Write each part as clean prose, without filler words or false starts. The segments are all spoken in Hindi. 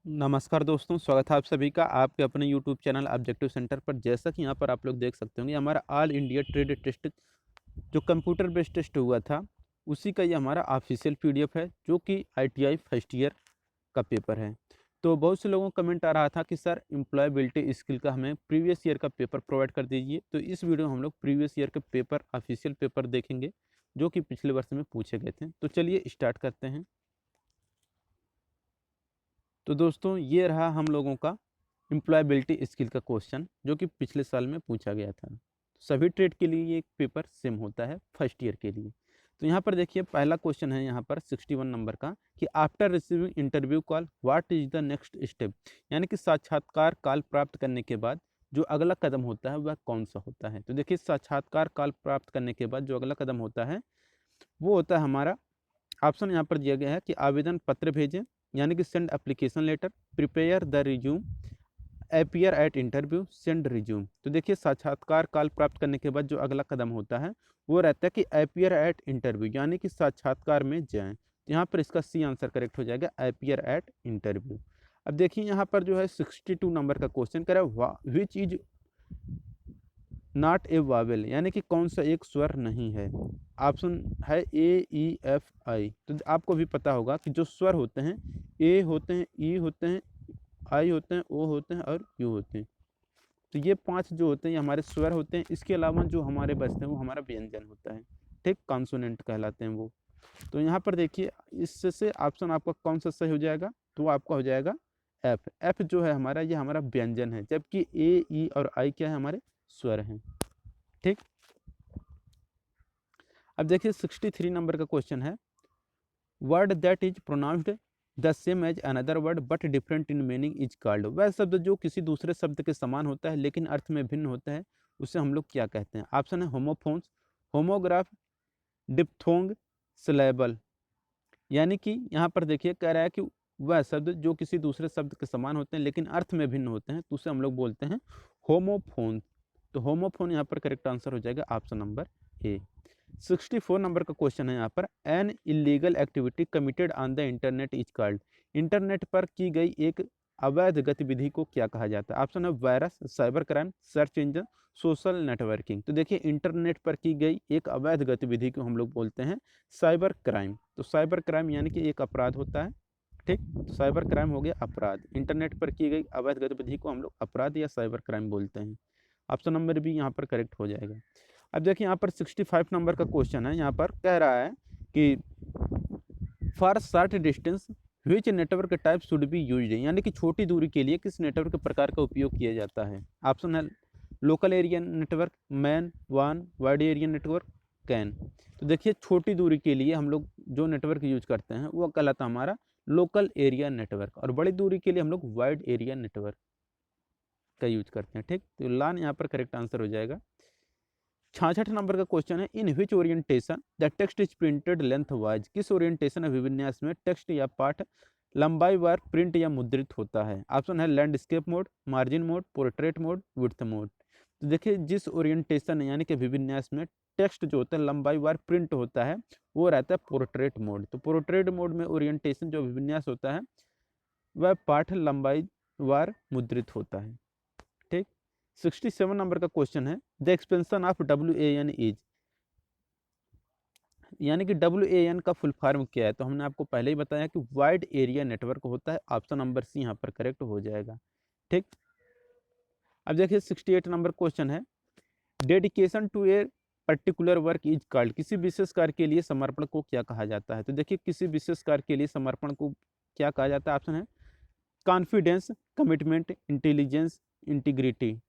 नमस्कार दोस्तों, स्वागत है आप सभी का आपके अपने यूट्यूब चैनल ऑब्जेक्टिव सेंटर पर। जैसा कि यहाँ पर आप लोग देख सकते होंगे, हमारा ऑल इंडिया ट्रेड टेस्ट जो कंप्यूटर बेस्ड टेस्ट हुआ था, उसी का ये हमारा ऑफिशियल पीडीएफ है, जो कि आईटीआई फर्स्ट ईयर का पेपर है। तो बहुत से लोगों का कमेंट आ रहा था कि सर एम्प्लॉयबिलिटी स्किल का हमें प्रीवियस ईयर का पेपर प्रोवाइड कर दीजिए। तो इस वीडियो में हम लोग प्रीवियस ईयर के पेपर ऑफिशियल पेपर देखेंगे, जो कि पिछले वर्ष में पूछे गए थे। तो चलिए स्टार्ट करते हैं। तो दोस्तों, ये रहा हम लोगों का एम्प्लॉयबिलिटी स्किल का क्वेश्चन, जो कि पिछले साल में पूछा गया था। सभी ट्रेड के लिए ये पेपर सेम होता है फर्स्ट ईयर के लिए। तो यहाँ पर देखिए, पहला क्वेश्चन है यहाँ पर 61 नंबर का कि after receiving interview call what is the next step. यानी कि साक्षात्कार कॉल प्राप्त करने के बाद जो अगला कदम होता है वह कौन सा होता है। तो देखिए, साक्षात्कार कॉल प्राप्त करने के बाद जो अगला कदम होता है वो होता है हमारा, ऑप्शन यहाँ पर दिया गया है कि आवेदन पत्र भेजें, यानी कि send application letter, prepare the resume, appear at interview, send resume. तो देखिए, साक्षात्कार काल प्राप्त करने के बाद जो अगला कदम होता है वो रहता है कि अपीयर एट इंटरव्यू, यानी कि साक्षात्कार में जाएं। तो यहाँ पर इसका सी आंसर करेक्ट हो जाएगा, अपीयर एट इंटरव्यू। अब देखिए, यहाँ पर जो है 62 नंबर का क्वेश्चन कर रहा है which is not a Wavell, यानी कि कौन सा एक स्वर नहीं है। ऑप्शन है ए, ई, एफ, आई। तो आपको भी पता होगा कि जो स्वर होते हैं, ए होते हैं, ई होते हैं, आई होते हैं, ओ होते हैं और यू होते हैं। तो ये पांच जो होते हैं ये हमारे स्वर होते हैं। इसके अलावा जो हमारे बचते हैं वो हमारा व्यंजन होता है, ठीक, कॉन्सोनेंट कहलाते हैं वो। तो यहाँ पर देखिए, इससे ऑप्शन आपका कौन सा सही हो जाएगा, तो आपका हो जाएगा एफ। एफ जो है हमारा, ये हमारा व्यंजन है, जबकि ए, ई और आई क्या है, हमारे स्वर हैं, ठीक। अब देखिए 63 नंबर का क्वेश्चन है, word that is pronounced the same as another word but different in meaning is called. वह शब्द जो किसी दूसरे शब्द के समान होता है लेकिन अर्थ में भिन्न होता है, उसे हम लोग क्या कहते हैं। ऑप्शन है होमोफोन्स, होमोग्राफ, डिप्थोंग, सिलेबल। यानी कि यहाँ पर देखिए कह रहा है कि वह शब्द जो किसी दूसरे शब्द के समान होते हैं लेकिन अर्थ में भिन्न होते हैं, तो उसे हम लोग बोलते हैं होमोफोन। तो होमोफोन यहाँ पर करेक्ट आंसर हो जाएगा ऑप्शन नंबर ए। 64 नंबर का क्वेश्चन है यहाँ पर, an illegal activity committed on the internet is called. Internet पर की गई एक अवैध गतिविधि को क्या कहा जाता है। ऑप्शन है virus, cyber crime, search engine, social networking. तो देखिए, इंटरनेट पर की गई एक अवैध गतिविधि को हम लोग बोलते हैं साइबर क्राइम। तो साइबर क्राइम यानी कि एक अपराध होता है, ठीक। तो साइबर क्राइम हो गया अपराध, इंटरनेट पर की गई अवैध गतिविधि को हम लोग अपराध या साइबर क्राइम बोलते हैं। ऑप्शन नंबर भी यहाँ पर करेक्ट हो जाएगा। अब देखिए, यहाँ पर 65 नंबर का क्वेश्चन है, यहाँ पर कह रहा है कि for short distance which network type should be used, यानी कि छोटी दूरी के लिए किस नेटवर्क प्रकार का उपयोग किया जाता है। ऑप्शन है local area network, man, one, wide area network, can. तो देखिए, छोटी दूरी के लिए हम लोग जो नेटवर्क यूज करते हैं वो कहलाता है हमारा लोकल एरिया नेटवर्क, और बड़ी दूरी के लिए हम लोग वाइड एरिया नेटवर्क का यूज करते हैं, ठीक। तो लान यहाँ पर करेक्ट आंसर हो जाएगा। 66 नंबर का क्वेश्चन है, in which orientation the text is printed lengthwise. किस ओरिएंटेशन अभिविन्यास में टेक्स्ट या पाठ लंबाई वार प्रिंट या मुद्रित होता है। ऑप्शन है landscape mode, margin mode, portrait mode, width mode. तो देखिए, जिस ओरिएंटेशन यानी कि अभिविन्यास में टेक्स्ट जो होता है लंबाई वार प्रिंट होता है वो रहता है पोर्ट्रेट मोड। तो पोर्ट्रेट मोड में ओरिएंटेशन जो अभिविन्यास होता है वह पाठ लंबाई वार मुद्रित होता है, ठीक। 67 नंबर का क्वेश्चन है, the expansion of WAN is, यानी कि WAN का फुल फॉर्म क्या है। तो हमने आपको पहले ही बताया कि वाइड एरिया नेटवर्क होता है। ऑप्शन नंबर सी यहाँ पर करेक्ट हो जाएगा, ठीक। अब देखिए 68 नंबर क्वेश्चन है, dedication to a particular work is called. किसी विशेष कार्य के लिए समर्पण को क्या कहा जाता है। तो देखिए, किसी विशेष कार्य के लिए समर्पण को क्या कहा जाता है। ऑप्शन है कॉन्फिडेंस, कमिटमेंट, इंटेलिजेंस, इंटीग्रिटी।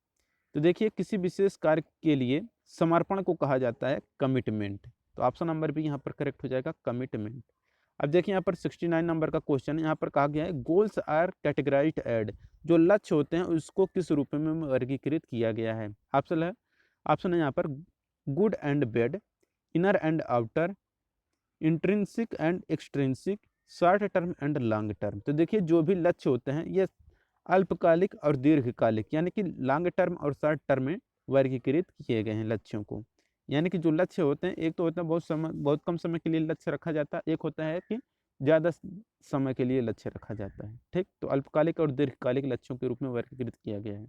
तो देखिए, किसी विशेष कार्य के लिए समर्पण को कहा जाता है कमिटमेंट। तो ऑप्शन नंबर भी यहाँ पर करेक्ट हो जाएगा, कमिटमेंट। अब देखिए, यहाँ पर 69 नंबर का क्वेश्चन है, यहाँ पर कहा गया है गोल्स आर कैटेगराइज्ड एड। जो लक्ष्य होते हैं उसको किस रूप में वर्गीकृत किया गया है। ऑप्शन है यहाँ पर good and bad, inner and outer, intrinsic and extrinsic, short term and long term. तो देखिए, जो भी लक्ष्य होते हैं ये अल्पकालिक और दीर्घकालिक, यानी कि लॉन्ग टर्म और शॉर्ट टर्म में वर्गीकृत किए गए हैं लक्ष्यों को। यानी कि जो लक्ष्य होते हैं, एक तो होता है बहुत कम समय के लिए लक्ष्य रखा जाता है, एक होता है कि ज़्यादा समय के लिए लक्ष्य रखा जाता है। ठीक, तो अल्पकालिक और दीर्घकालिक लक्ष्यों के रूप में वर्गीकृत किया गया है।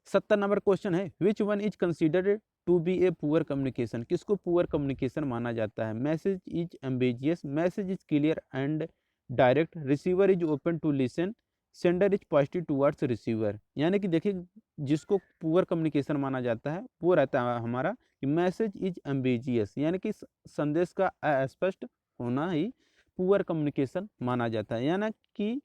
70 नंबर क्वेश्चन है, which one is considered to be a poor communication? किसको पुअर कम्युनिकेशन माना जाता है? Message is ambiguous, message is clear and direct, receiver is open to listen, sender is positive towards receiver. यानी कि देखिए, जिसको पुअर कम्युनिकेशन माना जाता है वो रहता है हमारा कि मैसेज इज एम्बिजियस, यानी कि संदेश का अस्पष्ट होना ही पुअर कम्युनिकेशन माना जाता है। यानी कि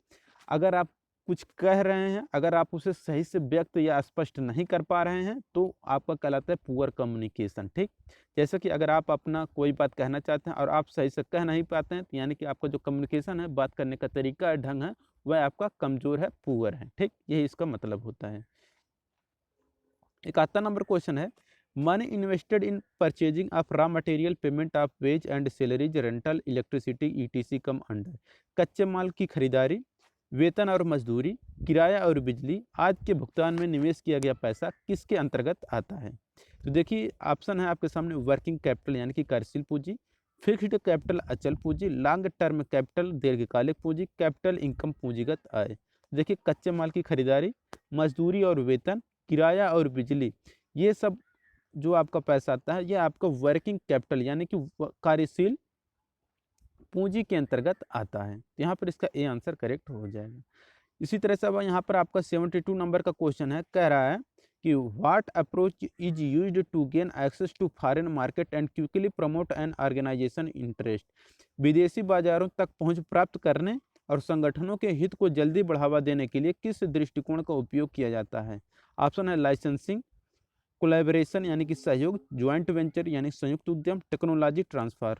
अगर आप कुछ कह रहे हैं, अगर आप उसे सही से व्यक्त या स्पष्ट नहीं कर पा रहे हैं तो आपका कहलाता है पुअर कम्युनिकेशन। ठीक, जैसे कि अगर आप अपना कोई बात कहना चाहते हैं और आप सही से कह नहीं पाते हैं, तो यानी कि आपका जो कम्युनिकेशन है, बात करने का तरीका है, ढंग है, वह आपका कमजोर है, पुअर है। ठीक, यही इसका मतलब होता है। 71 नंबर क्वेश्चन है, money invested in purchasing of raw material, payment of ways and salaries, rental, electricity, etc come under. कच्चे माल की खरीदारी, वेतन और मजदूरी, किराया और बिजली आदि के भुगतान में निवेश किया गया पैसा किसके अंतर्गत आता है? तो देखिए, ऑप्शन है आपके सामने, वर्किंग कैपिटल यानी कि कार्यशील पूंजी, फिक्स्ड कैपिटल अचल पूंजी, लॉन्ग टर्म कैपिटल दीर्घकालिक पूंजी, कैपिटल इनकम पूंजीगत आय। देखिए, कच्चे माल की खरीदारी, मजदूरी और वेतन, किराया और बिजली, ये सब जो आपका पैसा आता है, ये आपका वर्किंग कैपिटल यानी कि कार्यशील पूंजी के अंतर्गत आता है। यहाँ पर इसका ए आंसर करेक्ट हो जाएगा। इसी तरह से अब यहाँ पर आपका 72 नंबर का क्वेश्चन है, कह रहा है कि what approach is used to gain access to foreign market and quickly promote an organisation interest? विदेशी बाजारों तक पहुंच प्राप्त करने और संगठनों के हित को जल्दी बढ़ावा देने के लिए किस दृष्टिकोण का उपयोग किया जाता है? ऑप्शन है लाइसेंसिंग, कोलैबोरेशन यानी कि सहयोग, ज्वाइंट वेंचर यानी संयुक्त उद्यम, टेक्नोलॉजी ट्रांसफर।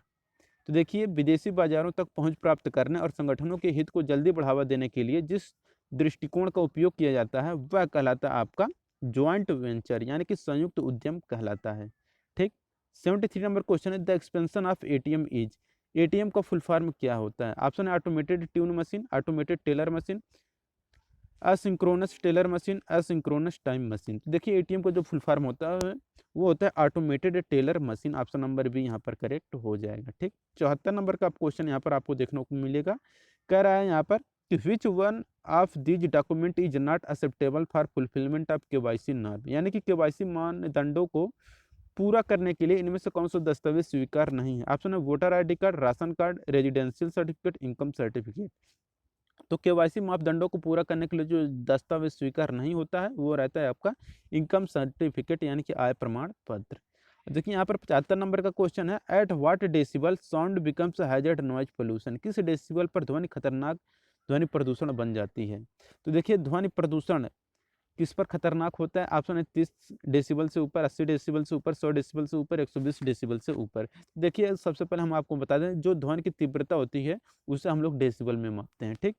तो देखिए, विदेशी बाजारों तक पहुंच प्राप्त करने और संगठनों के हित को जल्दी बढ़ावा देने के लिए जिस दृष्टिकोण का उपयोग किया जाता है वह कहलाता है आपका ज्वाइंट वेंचर यानी कि संयुक्त उद्यम कहलाता है। ठीक, 73 नंबर क्वेश्चन है, the expansion of ATM is? ATM का फुल फॉर्म क्या होता है? ऑप्शन है automated tune machine, automated teller machine, asynchronous teller machine, asynchronous time machine. तो देखिए, एटीएम का जो फुल फॉर्म होता है वो होता है automated teller machine. Option number B यहाँ पर करेक्ट हो जाएगा। ठीक, 74 नंबर का क्वेश्चन यहाँ पर आपको देखने को मिलेगा, कह रहा है यहाँ पर कि विच one of these document is not acceptable for fulfilment of KYC norm? यानी कि केवाईसी मानदंडों को पूरा करने के लिए इनमें से कौन सा दस्तावेज स्वीकार नहीं है? ऑप्शन है voter ID card, ration card, residential certificate, income certificate. तो केवाईसी मापदंडों को पूरा करने के लिए जो दस्तावेज स्वीकार नहीं होता है वो रहता है आपका इनकम सर्टिफिकेट यानी कि आय प्रमाण पत्र। देखिए, यहाँ पर 75 नंबर का क्वेश्चन है, at what decibel sound becomes hazard noise pollution? किस डेसिबल पर ध्वनि खतरनाक ध्वनि प्रदूषण बन जाती है? तो देखिए, ध्वनि प्रदूषण किस पर खतरनाक होता है? ऑप्शन है 30 डेसिबल से ऊपर, 80 डेसिबल से ऊपर, 100 डेसिबल से ऊपर, 120 डेसिबल से ऊपर। देखिए, सबसे पहले हम आपको बता दें, जो ध्वनि की तीव्रता होती है उसे हम लोग डेसिबल में मापते हैं। ठीक,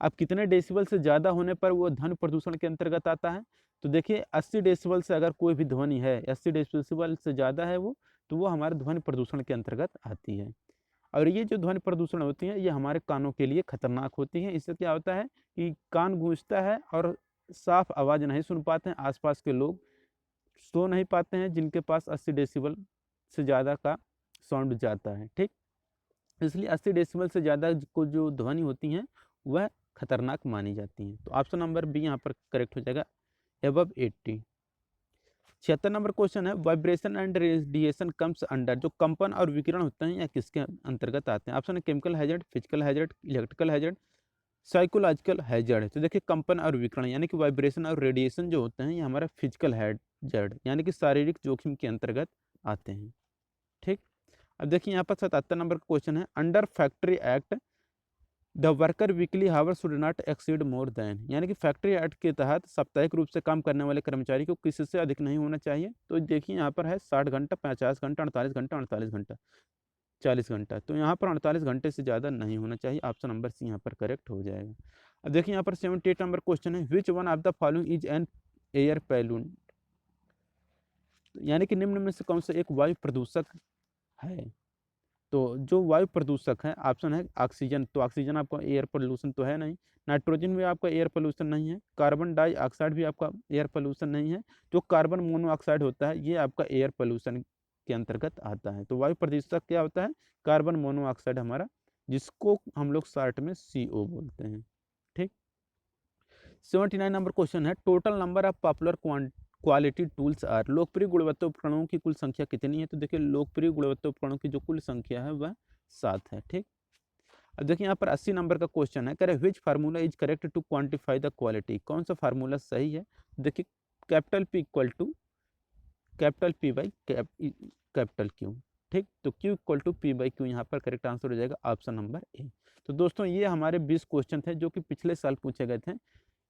अब कितने डेसिबल से ज़्यादा होने पर वो ध्वनि प्रदूषण के अंतर्गत आता है? तो देखिए, 80 डेसिबल से अगर कोई भी ध्वनि है, 80 डेसिबल से ज़्यादा है वो, तो वो हमारे ध्वनि प्रदूषण के अंतर्गत आती है। और ये जो ध्वनि प्रदूषण होती है ये हमारे कानों के लिए खतरनाक होती है। इससे क्या होता है कि कान गूंजता है और साफ आवाज़ नहीं सुन पाते हैं, आसपास के लोग सो नहीं पाते हैं जिनके पास 80 डेसिबल से ज़्यादा का साउंड जाता है। ठीक, इसलिए 80 डेसिबल से ज़्यादा को जो ध्वनि होती हैं वह खतरनाक मानी जाती हैं। तो ऑप्शन नंबर बी यहाँ पर करेक्ट हो जाएगा, एबव 80। 76 नंबर क्वेश्चन है, vibration and radiation comes under? जो कंपन और विकिरण होते हैं या किसके अंतर्गत आते हैं? ऑप्शन है chemical hazard, physical hazard, electrical hazard, psychological hazard है। तो देखिए, कंपन और विकिरण यानी कि वाइब्रेशन और रेडिएशन जो होते हैं ये हमारा फिजिकल हैजर्ड यानी कि शारीरिक जोखिम के अंतर्गत आते हैं। ठीक, अब देखिए यहाँ पर 77 नंबर का क्वेश्चन है, under factory act the worker weekly hour should not exceed more than? यानी कि फैक्ट्री एक्ट के तहत साप्ताहिक रूप से काम करने वाले कर्मचारी को किससे अधिक नहीं होना चाहिए? तो देखिए, यहाँ पर है 60 घंटा, 50 घंटा, 48 घंटा, 48 घंटा, 40 घंटा। तो यहाँ पर 48 घंटे से ज़्यादा नहीं होना चाहिए। ऑप्शन नंबर सी यहाँ पर करेक्ट हो जाएगा। अब देखिए, यहाँ पर 78 नंबर क्वेश्चन है, which one of the following is an air balloon? यानी कि निम्न में से कौन सा एक वायु प्रदूषक है? तो जो वायु प्रदूषक है, ऑप्शन है ऑक्सीजन। तो ऑक्सीजन आपका एयर पोल्यूशन तो है नहीं, नाइट्रोजन भी आपका एयर पोल्यूशन नहीं है, कार्बन डाइऑक्साइड भी आपका एयर पोल्यूशन नहीं है, जो कार्बन मोनोऑक्साइड होता है ये आपका एयर पोल्यूशन के अंतर्गत आता है। तो वायु प्रदूषक क्या होता है? कार्बन मोनोऑक्साइड हमारा जिसको हम लोग शॉर्ट में CO बोलते हैं। ठीक। 79 नंबर क्वेश्चन है, total number of popular quality tools are. लोकप्रिय गुणवत्ता उपकरणों की कुल संख्या कितनी है? तो देखिए लोकप्रिय गुणवत्ता उपकरणों की जो कुल संख्या है वह 7 है। ठीक। अब देखिए यहाँ पर 80 नंबर का क्वेश्चन है, करें which formula is correct to quantify the quality. कौन सा फार्मूला सही है? देखिए capital P equal to capital P by capital Q। ठीक। तो Q equal to P by Q यहाँ पर करेक्ट आंसर हो जाएगा ऑप्शन नंबर ए। तो दोस्तों ये हमारे 20 क्वेश्चन थे जो कि पिछले साल पूछे गए थे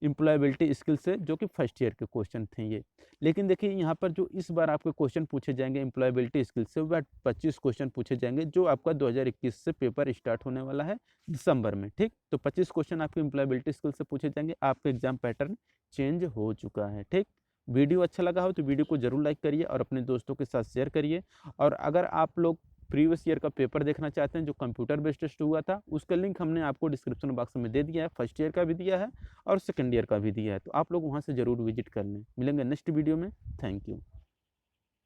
एम्प्लॉयबिलिटी स्किल से, जो कि फर्स्ट ईयर के क्वेश्चन थे ये। लेकिन देखिए यहाँ पर जो इस बार आपके क्वेश्चन पूछे जाएंगे एम्प्लॉयबिलिटी स्किल से, वह 25 क्वेश्चन पूछे जाएंगे, जो आपका 2021 से पेपर स्टार्ट होने वाला है दिसंबर में। ठीक। तो 25 क्वेश्चन आपके एम्प्लॉयबिलिटी स्किल से पूछे जाएंगे। आपका एग्जाम पैटर्न चेंज हो चुका है। ठीक। वीडियो अच्छा लगा हो तो वीडियो को जरूर लाइक करिए और अपने दोस्तों के साथ शेयर करिए। और अगर आप लोग प्रीवियस ईयर का पेपर देखना चाहते हैं जो कंप्यूटर बेस्ड टेस्ट हुआ था, उसका लिंक हमने आपको डिस्क्रिप्शन बॉक्स में दे दिया है। फर्स्ट ईयर का भी दिया है और सेकंड ईयर का भी दिया है, तो आप लोग वहां से जरूर विजिट कर लें। मिलेंगे नेक्स्ट वीडियो में। Thank you.